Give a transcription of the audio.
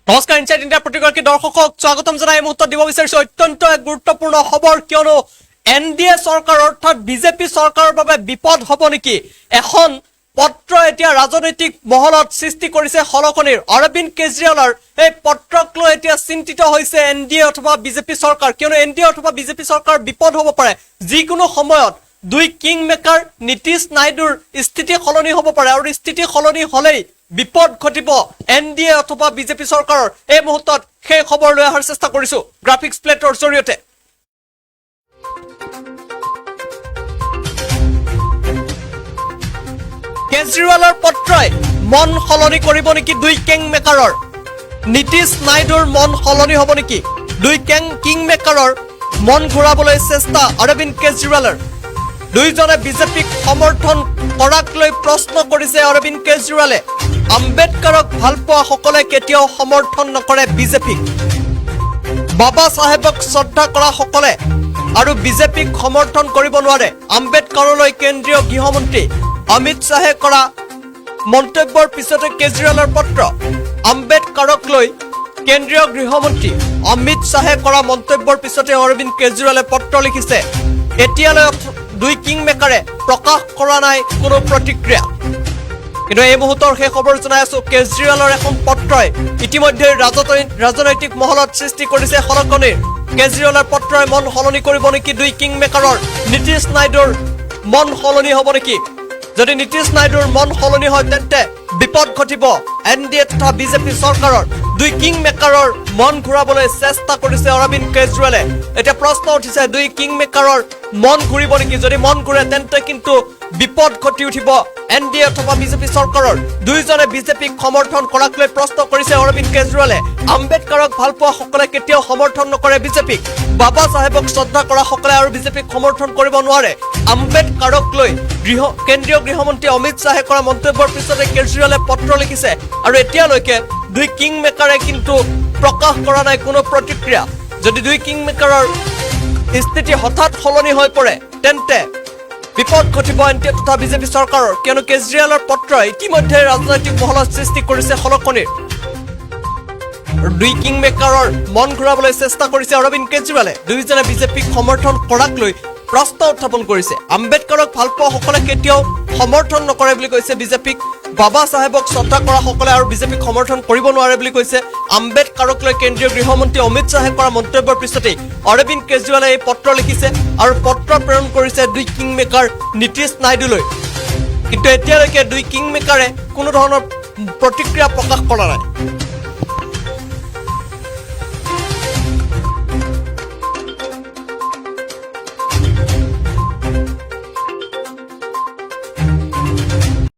নমস্কাৰ inside India প্ৰতিগৰাকী দৰ্শকক স্বাগতম জনাই এই মুহূৰ্তত দিব বিচাৰিছো অত্যন্ত এক গুৰুত্বপূৰ্ণ খবৰ কিয়নো এনডিএ চৰকাৰ অৰ্থাৎ বিজেপি চৰকাৰৰ বাবে বিপদ হ'ব নেকি এখন পত্ৰ এতিয়া ৰাজনৈতিক মহলত সৃষ্টি কৰিছে হলকনিৰ অৰবিন্দ কেজৰিৱালৰ এই পত্ৰক লৈ এতিয়া চিন্তিত হৈছে এনডিএ অথবা বিজেপি চৰকাৰ কিয়নো এনডিএ অথবা বিজেপি চৰকাৰ বিপদ হ'ব পাৰে যিকোনো সময়ত দুই কিং মেকাৰ নীতিশ নাইডুৰ স্থিতি সলনি হ'ব পাৰে আৰু স্থিতি সলনি হলেই বিপদ ঘটিব এনডিএ অথবা বিজেপি চৰকাৰৰ এই মুহূৰ্তত সেই খবৰ লৈ অহাৰ চেষ্টা কৰিছো গ্ৰাফিক্স প্লেটৰ জৰিয়তে কেজৰিৱালৰ পত্ৰই মন সলনি কৰিব নেকি দুই কিং মেকাৰৰ নীতিশ নাইডুৰ মন সলনি হ'ব নেকি দুই কিং মেকাৰৰ মন ঘূৰাবলৈ চেষ্টা অৰবিন্দ কেজৰিৱালৰ দুইজনে বিজেপিক সমৰ্থন কৰাক লৈ প্ৰশ্ন কৰিছে অৰবিন্দ কেজৰিৱালে আম্বেদকাৰক ভাল পোৱা সকলে কেতিয়াও সমৰ্থন নকৰে বিজেপিক বাবা সাহেবক শ্ৰদ্ধা কৰা সকলে আৰু বিজেপিক সমৰ্থন কৰিব নোৱাৰে আম্বেদকাৰলৈ কেন্দ্ৰীয় গৃহমন্ত্ৰী অমিত শাহে কৰা মন্তব্যৰ পিছতে কেজৰিৱালৰ পত্ৰ আম্বেদকাৰক লৈ কেন্দ্ৰীয় গৃহমন্ত্ৰী অমিত শাহে কৰা মন্তব্যৰ পিছতে অৰবিন্দ কেজৰিৱালে পত্ৰ লিখিছে এতিয়ালৈ দুই কিং মেকাৰে প্ৰকাশ কৰা নাই কোনো প্ৰতিক্ৰিয়া কিন্তু এই মুহূৰ্তৰ সেই খবৰ জনাই আছো কেজৰিৱালৰ এখন পত্ৰই ইতিমধ্যে ৰাজনৈতিক মহলত সৃষ্টি কৰিছে হলকনিৰ কেজৰিৱালৰ পত্ৰই মন সলনি কৰিব নেকি দুই কিং মেকাৰৰ নীতিশ নাইডুৰ মন সলনি হ'ব নেকি যদি নীতিশ নাইডুৰ মন সলনি হয় তেন্তে বিপদ ঘটিব এনডিএ তথা বিজেপি চৰকাৰৰ দুই কিং মেকাৰৰ মন ঘূৰাবলৈ চেষ্টা কৰিছে অৰবিন্দ কেজৰিৱালে এতিয়া প্ৰশ্ন উঠিছে দুই কিং মেকাৰৰ মন ঘূৰিব নেকি যদি মন ঘূৰে তেন্তে কিন্তু বিপদ ঘটি উঠিব এনডিএ অথবা বিজেপি চৰকাৰৰ দুইজনে বিজেপিক সমৰ্থন কৰাক লৈ প্ৰশ্ন কৰিছে অৰবিন্দ কেজৰিৱালে আম্বেদকাৰক ভাল পোৱা সকলে কেতিয়াও সমৰ্থন নকৰে বিজেপিক বাবা সাহেবক শ্ৰদ্ধা কৰা সকলে আৰু বিজেপিক সমৰ্থন কৰিব নোৱাৰে আম্বেদকাৰক লৈ কেন্দ্ৰীয় গৃহমন্ত্ৰী অমিত শাহে কৰা মন্তব্যৰ পিছতে কেজৰিৱালে পত্ৰ লিখিছে আৰু এতিয়ালৈকে দুই কিং মেকাৰে কিন্তু প্ৰকাশ কৰা নাই কোনো প্ৰতিক্ৰিয়া যদি দুই কিং মেকাৰৰ স্থিতি হঠাৎ সলনি হৈ পৰে তেন্তে বিপদ ঘটিব এনডিএ তথা বিজেপি চৰকাৰৰ কিয়নো কেজৰিৱালৰ পত্ৰই ইতিমধ্যে ৰাজনৈতিক মহলত সৃষ্টি কৰিছে হলকনিৰ দুই কিং মেকাৰৰ মন ঘূৰাবলৈ চেষ্টা কৰিছে অৰবিন্দ কেজৰিৱালে দুইজনে বিজেপিক সমৰ্থন কৰাক লৈ প্ৰশ্ন উত্থাপন কৰিছে আম্বেদকাৰক ভাল পোৱা সকলে কেতিয়াও সমৰ্থন নকৰে বুলি কৈছে বিজেপিক বাবা সাহেবক শ্ৰদ্ধা কৰা সকলে আৰু বিজেপিক সমৰ্থন কৰিব নোৱাৰে বুলি কৈছে আম্বেদকাৰক লৈ কেন্দ্ৰীয় গৃহমন্ত্ৰী অমিত শাহে কৰা মন্তব্যৰ পিছতে অৰবিন্দ কেজৰিৱালে এই পত্ৰ লিখিছে আৰু পত্ৰ প্ৰেৰণ কৰিছে দুই কিং মেকাৰ নীতিশ নাইডুলৈ কিন্তু এতিয়ালৈকে দুই কিং মেকাৰে কোনো ধৰণৰ প্ৰতিক্ৰিয়া প্ৰকাশ কৰা নাই